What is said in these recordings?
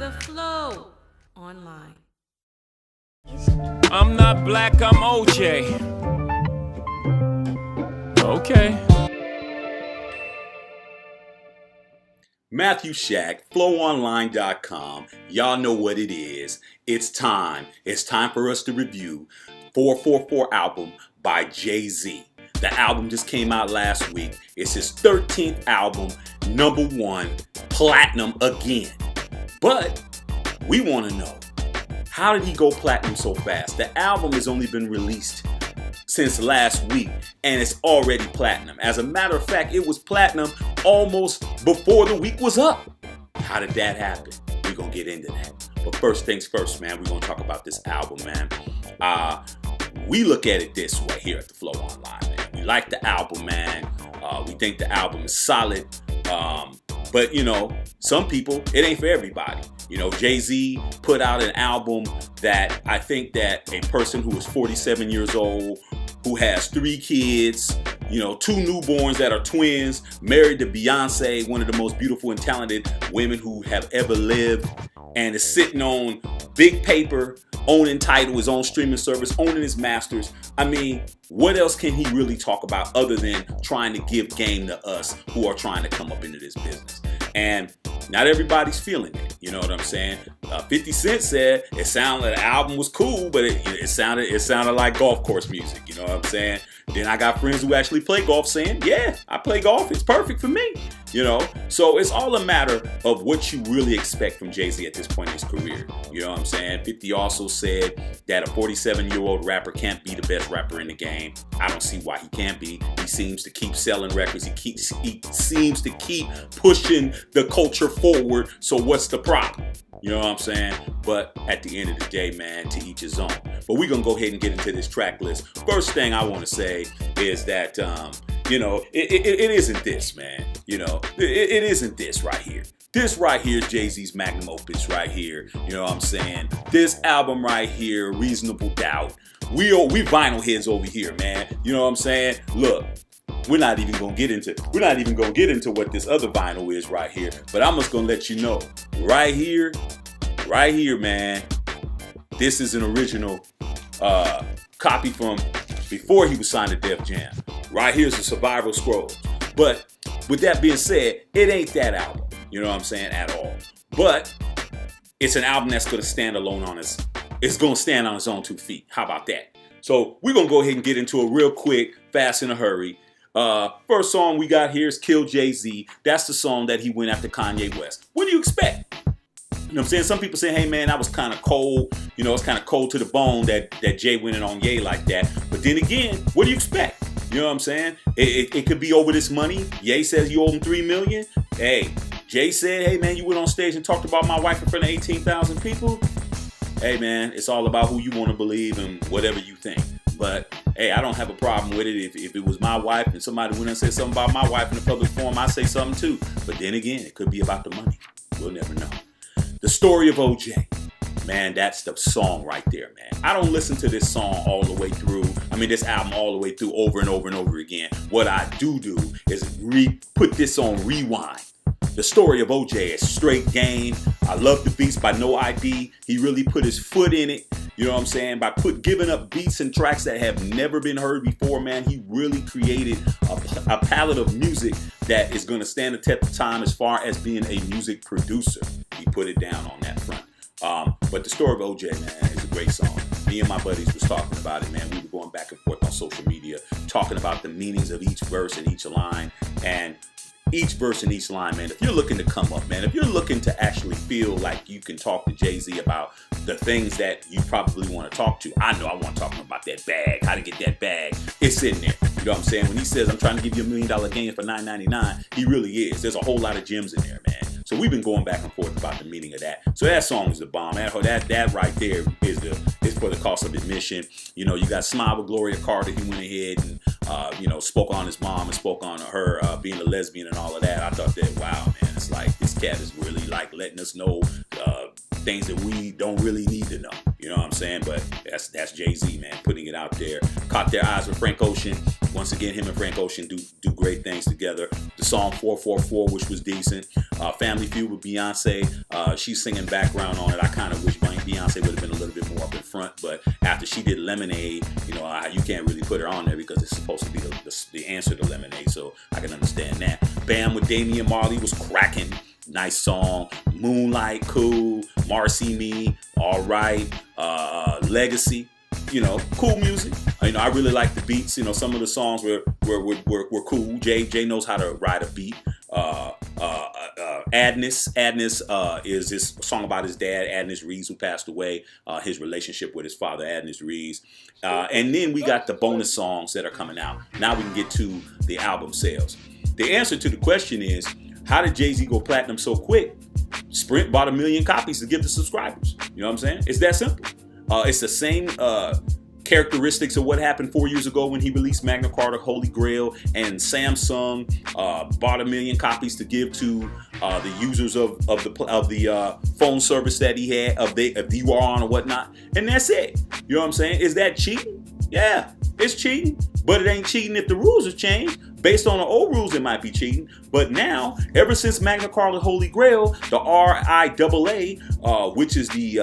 The Flow Online. I'm not black, I'm OJ. Okay. Matthew Shack, flowonline.com. Y'all know what it is. It's time. It's time for us to review 444 album by Jay-Z. The album just came out last week. It's his 13th album, #1, platinum again. But we want to know, how did he go platinum so fast? The album has only been released since last week and it's already platinum. As a matter of fact, it was platinum almost before the week was up. How did that happen? We're going to get into that. But first things first, man, we're going to talk about this album, man. We look at it this way here at the Flow Online, man. We like the album, man. We think the album is solid. But, you know, some people, it ain't for everybody. You know, Jay-Z put out an album that I think that a person who is 47 years old, who has 3 kids, you know, 2 newborns that are twins, married to Beyonce, one of the most beautiful and talented women who have ever lived, and is sitting on big paper, owning Tidal, his own streaming service, owning his masters. I mean, what else can he really talk about other than trying to give game to us who are trying to come up into this business? And not everybody's feeling it. You know what I'm saying? 50 Cent said it sounded like the album was cool, but it sounded like golf course music. You know what I'm saying? Then I got friends who actually play golf saying, yeah, I play golf. It's perfect for me. You know? So it's all a matter of what you really expect from Jay-Z at this point in his career. You know what I'm saying? 50 also said that a 47-year-old rapper can't be the best rapper in the game. I don't see why he can't be. He seems to keep selling records. He seems to keep pushing the culture forward. So what's the problem? You know what I'm saying? But at the end of the day, man, to each his own. But we're going to go ahead and get into this track list. First thing I want to say is that, you know, it isn't this, man. You know, it isn't this right here. This right here is Jay-Z's magnum opus right here. You know what I'm saying? This album right here, Reasonable Doubt. We vinyl heads over here, man. You know what I'm saying? Look. We're not even gonna get into what this other vinyl is right here. But I'm just gonna let you know, right here, man. This is an original copy from before he was signed to Def Jam. Right here's the Survival Scrolls. But with that being said, it ain't that album. You know what I'm saying? At all. But it's an album that's gonna stand alone on its. It's gonna stand on its own 2 feet. How about that? So we're gonna go ahead and get into it real quick, fast in a hurry. First song we got here is Kill Jay-Z. That's the song that he went after Kanye West. What do you expect? You know what I'm saying? Some people say, hey man, that was kind of cold. You know, it's kind of cold to the bone that Jay went in on Ye like that. But then again, what do you expect? You know what I'm saying? It could be over this money. Ye says you owe him $3 million. Hey, Jay said, hey man, you went on stage and talked about my wife in front of 18,000 people. Hey man, it's all about who you want to believe and whatever you think. But hey, I don't have a problem with it. If it was my wife and somebody went and said something about my wife in a public forum, I say something too. But then again, it could be about the money. We'll never know. The Story of OJ. Man, that's the song right there, man. I don't listen to this song all the way through. I mean, this album all the way through over and over and over again. What I do is put this on rewind. The Story of OJ is straight game. I love the beats by No ID. He really put his foot in it. You know what I'm saying? By giving up beats and tracks that have never been heard before, man, he really created a palette of music that is going to stand the test of time as far as being a music producer. He put it down on that front. But The Story of OJ, man, is a great song. Me and my buddies was talking about it, man. We were going back and forth on social media, talking about the meanings of each verse and each line. And each verse in each line, man, if you're looking to come up, man, if you're looking to actually feel like you can talk to Jay-Z about the things that you probably want to talk to, I know I want to talk about that bag, how to get that bag. It's in there. You know what I'm saying? When he says, I'm trying to give you $1 million gain for $9.99, he really is. There's a whole lot of gems in there, man. So we've been going back and forth about the meaning of that. So that song is the bomb. That right there is for the cost of admission. You know, you got Smile with Gloria Carter. He went ahead and spoke on his mom and spoke on her being a lesbian and all of that. I thought that, wow, man, it's like this cat is really like letting us know things that we don't really need to know. You know what I'm saying? But that's Jay-Z, man, putting it out there. Caught their eyes with Frank Ocean. Once again, him and Frank Ocean do great things together. The song 444, which was decent. Family Feud with Beyonce. She's singing background on it. I kind of wish Beyonce would have been a little bit more up in front, but after she did Lemonade, you know, you can't really put her on there because it's supposed to be the answer to Lemonade, so I can understand that. Bam with Damian Marley was cracking. Nice song. Moonlight, cool. Marcy Me, all right. Legacy, you know, cool music. You know, I really like the beats. You know, some of the songs were cool. Jay knows how to ride a beat. Adnis is this song about his dad, Adnis Reeves, who passed away. His relationship with his father, Adnis Reeves. And then we got the bonus songs that are coming out. Now we can get to the album sales. The answer to the question is, how did Jay-Z go platinum so quick? Sprint bought 1 million copies to give to subscribers. You know what I'm saying? It's that simple. It's the same characteristics of what happened 4 years ago when he released Magna Carta, Holy Grail, and Samsung bought 1 million copies to give to the users of the phone service that he had, of you are on or whatnot, and that's it. You know what I'm saying? Is that cheating? Yeah, it's cheating, but it ain't cheating if the rules have changed. Based on the old rules, it might be cheating, but now, ever since Magna Carta, Holy Grail, the RIAA, which is the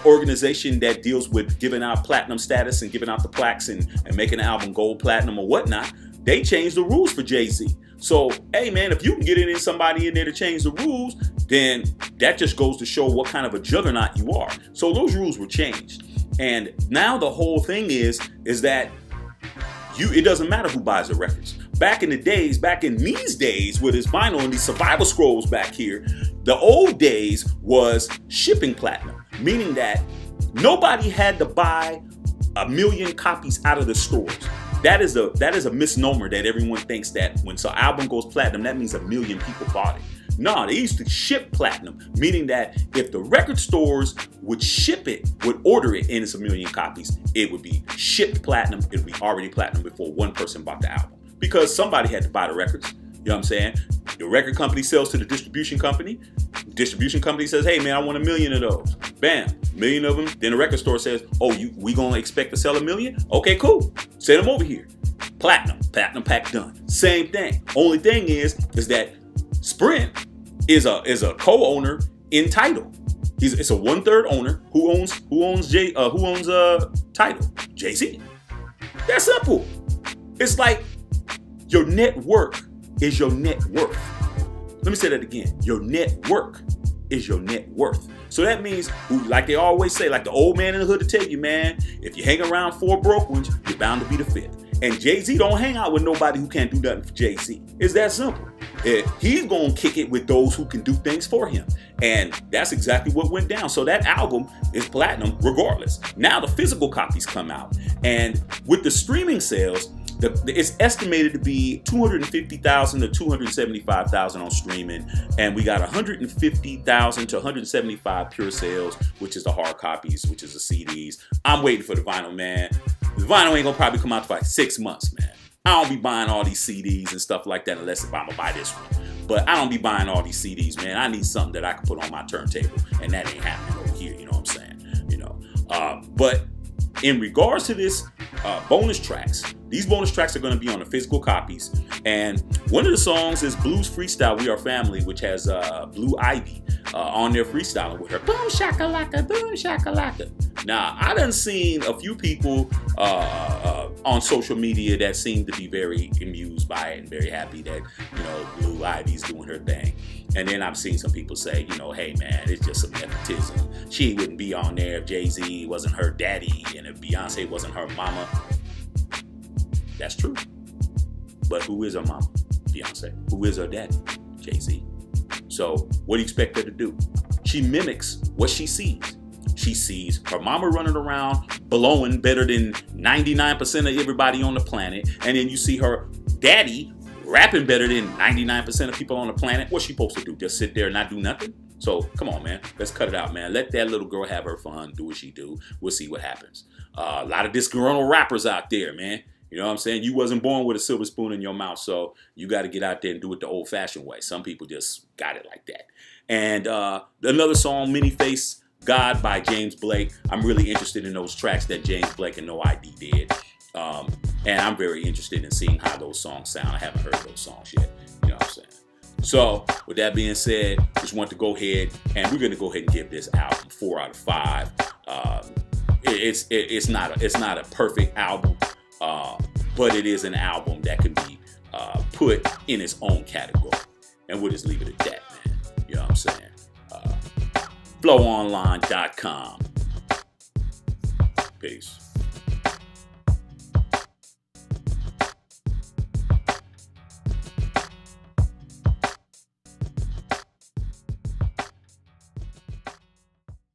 organization that deals with giving out platinum status and giving out the plaques and making an album gold, platinum, or whatnot, they changed the rules for Jay-Z. So, hey man, if you can get somebody in there to change the rules, then that just goes to show what kind of a juggernaut you are. So those rules were changed. And now the whole thing is that it doesn't matter who buys the records. Back in these days with his vinyl and these survival scrolls back here, the old days was shipping platinum, meaning that nobody had to buy 1 million copies out of the stores. That is a misnomer that everyone thinks that when an album goes platinum, that means 1 million people bought it. No, they used to ship platinum, meaning that if the record stores would order it in its 1 million copies, it would be shipped platinum. It would be already platinum before one person bought the album, because somebody had to buy the records. You know what I'm saying? The record company sells to the distribution company. The distribution company says, hey man, I want 1 million of those. Bam, 1 million of them. Then the record store says, oh, we gonna expect to sell 1 million? Okay, cool. Send them over here. Platinum pack done. Same thing. Only thing is that Sprint is a co-owner in Tidal. It's a 1/3 owner who owns Tidal. Jay-Z. That's simple. It's like your network is your net worth. Let me say that again. Your network is your net worth. So that means, like they always say, like the old man in the hood to tell you, man, if you hang around 4 broke ones, you're bound to be the 5th. And Jay-Z don't hang out with nobody who can't do nothing for Jay-Z. It's that simple. He's going to kick it with those who can do things for him. And that's exactly what went down. So that album is platinum regardless. Now the physical copies come out. And with the streaming sales, it's estimated to be 250,000 to 275,000 on streaming, and we got 150,000 to 175 pure sales, which is the hard copies, which is the CDs. I'm waiting for the vinyl, man. The vinyl ain't gonna probably come out for like 6 months, man. I don't be buying all these CDs and stuff like that unless if I'm gonna buy this one. But I don't be buying all these CDs, man. I need something that I can put on my turntable, and that ain't happening over here. You know what I'm saying? You know, but in regards to this bonus tracks, these bonus tracks are going to be on the physical copies. And one of the songs is Blues Freestyle, We Are Family, which has Blue Ivy on there freestyling with her. Boom shakalaka, boom shakalaka. Now, I done seen a few people on social media that seem to be very amused by it and very happy that, you know, Blue Ivy's doing her thing. And then I've seen some people say, you know, hey man, it's just some nepotism. She wouldn't be on there if Jay-Z wasn't her daddy and if Beyonce wasn't her mama. That's true. But who is her mama? Beyonce. Who is her daddy? Jay-Z. So what do you expect her to do? She mimics what she sees. She sees her mama running around blowing better than 99% of everybody on the planet. And then you see her daddy rapping better than 99% of people on the planet. What's she supposed to do? Just sit there and not do nothing? So come on, man. Let's cut it out, man. Let that little girl have her fun. Do what she do. We'll see what happens. A lot of disgruntled rappers out there, man. You know what I'm saying? You wasn't born with a silver spoon in your mouth, so you got to get out there and do it the old-fashioned way. Some people just got it like that. And another song, Many Face, God by James Blake. I'm really interested in those tracks that James Blake and No ID did. And I'm very interested in seeing how those songs sound. I haven't heard those songs yet. You know what I'm saying? So, with that being said, just want to go ahead and we're going to go ahead and give this album 4 out of 5. It's not a perfect album, but it is an album that can be put in its own category. And we'll just leave it at that, man. You know what I'm saying? Flowonline.com. Peace.